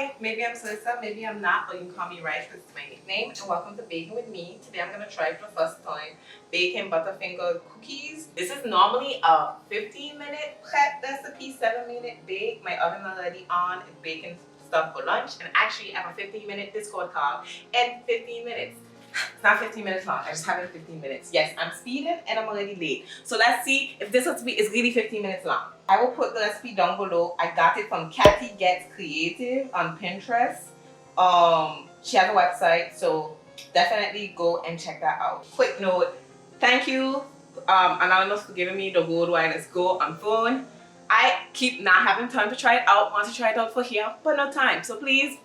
Hi, maybe I'm Celissa, maybe I'm not, but you can call me Rice because it's my nickname. And welcome to Baking with Me. Today I'm going to try for the first time baking Butterfinger cookies. This is normally a 15-minute prep recipe, 7-minute bake. My oven already on, it's baking stuff for lunch. And actually I have a 15-minute Discord call in 15 minutes. It's not 15 minutes long, I just have it in 15 minutes. Yes, I'm speeding and I'm already late. So let's see if this recipe is really 15 minutes long. I will put the recipe down below. I got it from Kathy Gets Creative on Pinterest. She has a website, so definitely go and check that out. Quick note, thank you Anonymous for giving me the Gold Wireless Go on phone. I keep not having time to try it out, want to try it out for here, but no time. So please,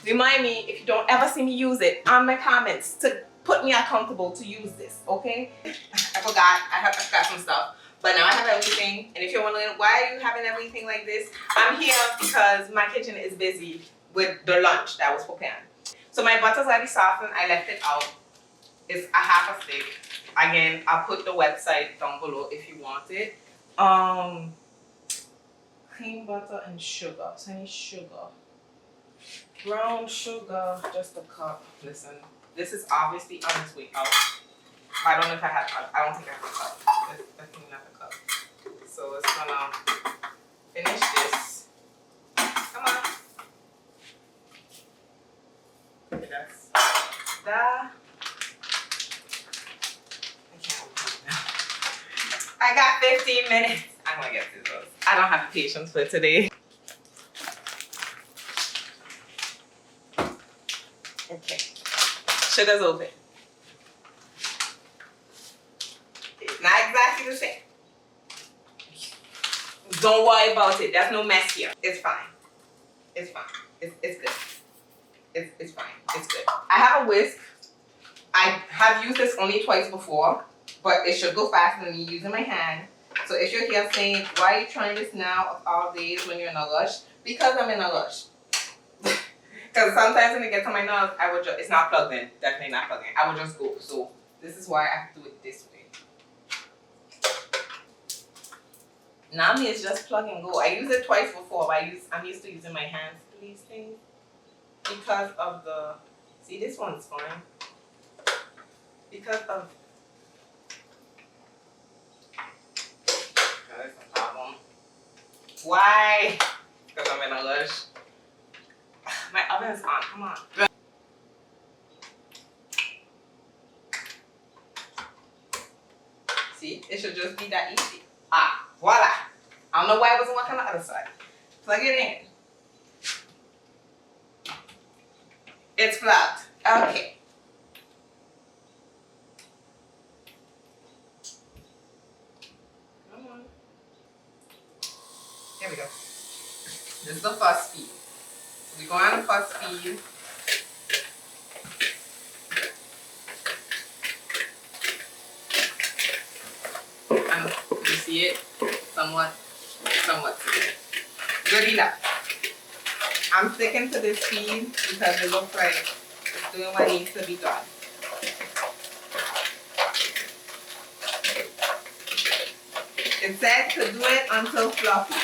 remind me if you don't ever see me use it on my comments to put me accountable to use this, okay? I forgot, I forgot some stuff, but now I have everything. And if you're wondering why are you having everything like this, I'm here because my kitchen is busy with the lunch that was prepared. So my butter's already softened, I left it out. It's a half a stick. Again, I'll put the website down below if you want it. Cream butter and sugar, so I need sugar. Brown sugar, just a cup. Listen, this is obviously on its way out. I don't know if I have, I don't think I have a cup. That's definitely not a cup. So it's gonna finish this. Come on. Okay, that's that. I can't open it now. I got 15 minutes. I'm gonna get scissors. I don't have patience for today. Okay, sugar's open. It's not exactly the same. Don't worry about it. There's no mess here. It's fine. It's fine. It's good. It's fine. It's good. I have a whisk. I have used this only twice before, but it should go faster than me using my hand. So if you're here saying, why are you trying this now of all days when you're in a rush? Because I'm in a rush. Because sometimes when it gets on my nerves, I would just, it's not plugged in, definitely not plugged in. I would just go. So this is why I have to do it this way. Normally it's just plug and go. I used it twice before, but I'm used to using my hands for these things. Because of the, see this one's fine. Because of, that's a problem. Why? Because I'm in a rush. My oven is on, come on. See, it should just be that easy. Ah, voila. I don't know why it wasn't working on the other side. Plug it in. It's plugged. Okay. Come on. Here we go. This is the first speed. So we go on the first speed. And you see it somewhat. Good enough. I'm sticking to this speed because it looks like it's doing what needs to be done. It said to do it until fluffy.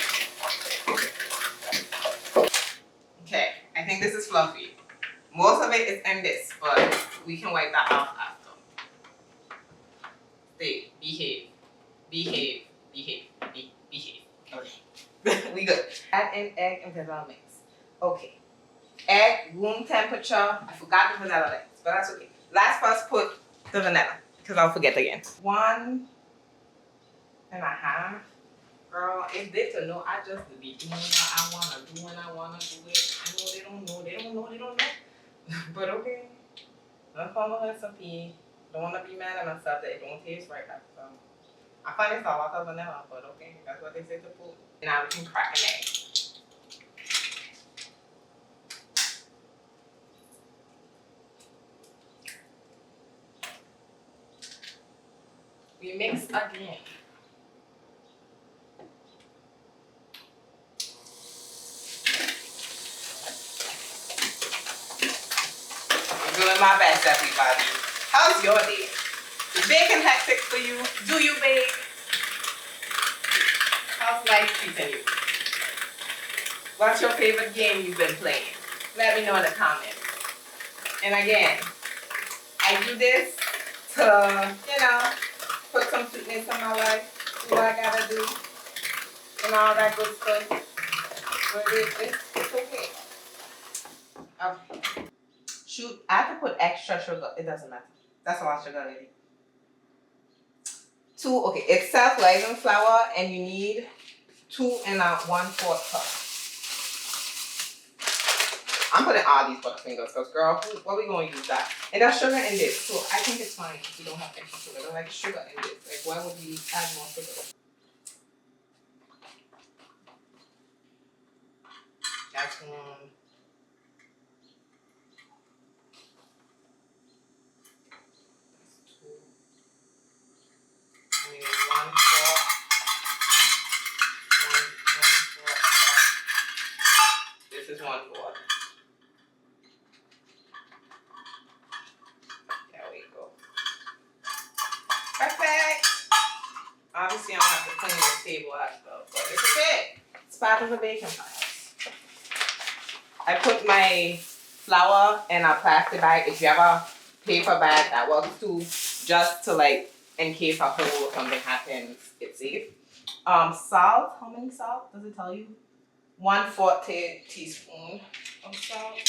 Okay, I think this is fluffy. Most of it is in this, but we can wipe that off after. Stay, behave. Okay. We good. Add in egg and vanilla mix. Okay. Egg, room temperature. I forgot the vanilla mix, but that's okay. Let's first put the vanilla, because I'll forget again. 1.5. Girl, it's good to know I just be doing what I want to do when I want to do it. I know they don't know. But okay. Don't follow the recipe. Don't want to be mad at myself that it don't taste right. So I find it's a lot of vanilla, but okay. That's what they say to put. Now we can crack an egg. We mix again. Doing my best, everybody. How's your day? Is baking hectic for you? Do you bake? How's life treating you? What's your favorite game you've been playing? Let me know in the comments. And again, I do this to, you know, put some sweetness in my life. Do what I gotta do. And all that good stuff. But it's okay. Okay. Shoot, I have to put extra sugar. It doesn't matter. That's a lot of sugar already. Okay, it's self-rising flour and you need 2 1/4 cup. I'm putting all these Butterfingers because, girl, what we going to use that? And there's sugar in this, so I think it's fine if you don't have extra sugar. There's like sugar in this. Like, why would we add more sugar? That's one. That's 2. I mean, 1/4. 1/4 cup. This is 1/4. Perfect. Obviously, I don't have to clean this table after, but it's okay. It's part of the baking process. I put my flour in a plastic bag. If you have a paper bag, that works too. Just to like, in case a hole or something happens, it's safe. Salt. How many salt does it tell you? 1/4 teaspoon of salt.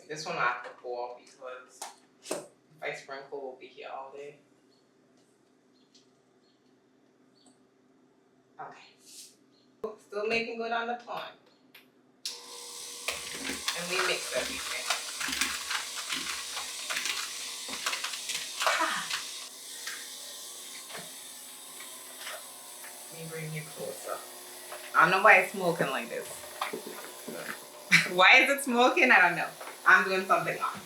This one I have to pour because if I sprinkle, we'll be here all day. Okay. Still making good on the time. And we mix everything. Let me bring you closer. I don't know why it's smoking like this. Why is it smoking? I don't know. I'm doing something wrong.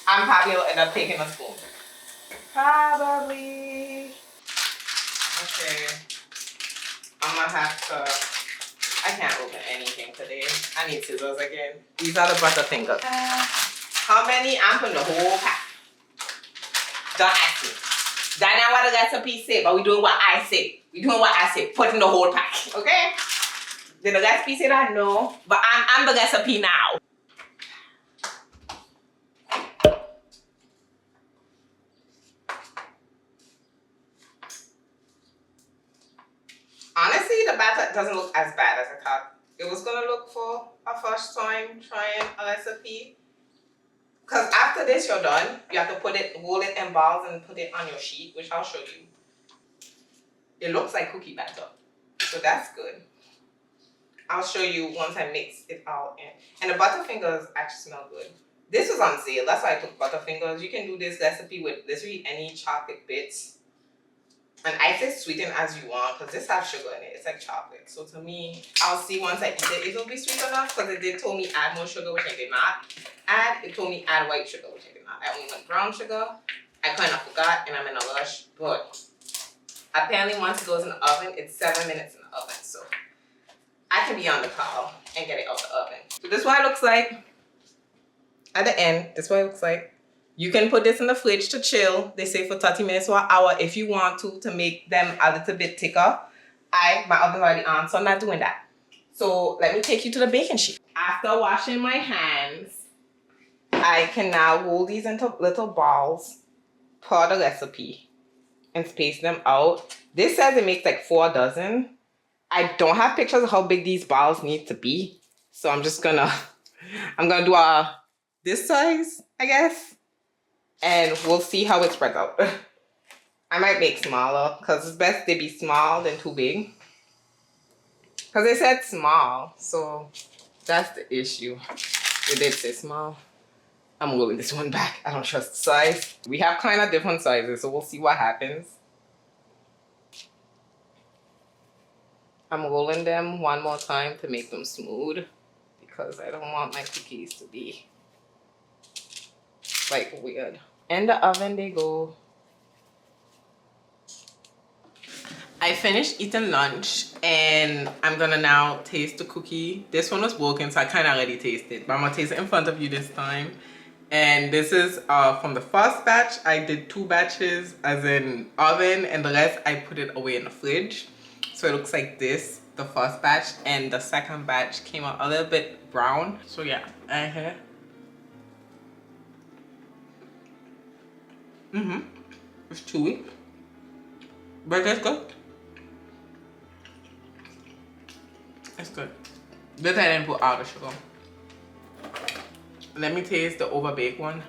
I'm probably will end up taking a spoon. Probably. Okay. I'm gonna have to. I can't open anything today. I need scissors again. These are the Butterfingers. How many? I'm putting the whole pack. Don't ask me. That's not what the recipe say, but we're doing what I say. We're doing what I say. Putting the whole pack. Okay? Did the recipe say that? No. But I'm the recipe now. Honestly, the batter doesn't look as bad as I thought it was gonna look for a first time trying a recipe. Because after this you're done, you have to put it, roll it in balls and put it on your sheet, which I'll show you. It looks like cookie batter, so that's good. I'll show you once I mix it all in. And the Butterfingers actually smell good. This was on sale, that's why I took Butterfingers. You can do this recipe with literally any chocolate bits. And I say sweeten as you want because this has sugar in it. It's like chocolate. So to me, I'll see once I eat it, it'll be sweet enough because it did told me add more sugar, which I did not add. It told me add white sugar, which I did not. I only went brown sugar. I kind of forgot and I'm in a rush. But apparently once it goes in the oven, it's 7 minutes in the oven. So I can be on the call and get it out the oven. So this is what it looks like. At the end, this is what it looks like. You can put this in the fridge to chill. They say for 30 minutes or an hour if you want to make them a little bit thicker. My oven's already on, so I'm not doing that. So let me take you to the baking sheet. After washing my hands, I can now roll these into little balls per the recipe and space them out. This says it makes like 4 dozen. I don't have pictures of how big these balls need to be. So I'm just gonna, I'm gonna do this size, I guess. And we'll see how it spreads out. I might make smaller because it's best they be small than too big. Because they said small, so that's the issue. They did say small. I'm rolling this one back. I don't trust the size. We have kind of different sizes, so we'll see what happens. I'm rolling them one more time to make them smooth because I don't want my cookies to be like weird. In the oven they go. I finished eating lunch and I'm gonna now taste the cookie. This one was broken, so I kind of already tasted, but I'm gonna taste it in front of you this time And this is from the first batch. I did 2 batches as in oven, and the rest I put it away in the fridge. So it looks like this, the first batch, and the second batch came out a little bit brown. So yeah, it's chewy, but it's good. It's good. This I didn't put all the sugar. Let me taste the overbaked one.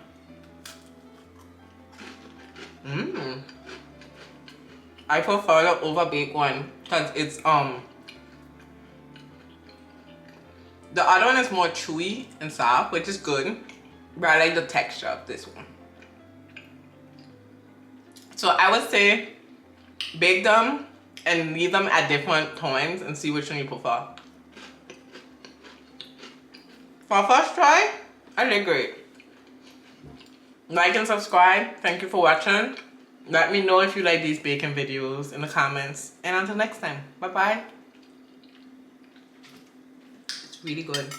I prefer the overbaked one because it's the other one is more chewy and soft, which is good, but I like the texture of this one. So I would say bake them and leave them at different times and see which one you prefer. For first try, I did great. Like and subscribe. Thank you for watching. Let me know if you like these baking videos in the comments. And until next time, bye-bye. It's really good.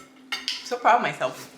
So proud of myself.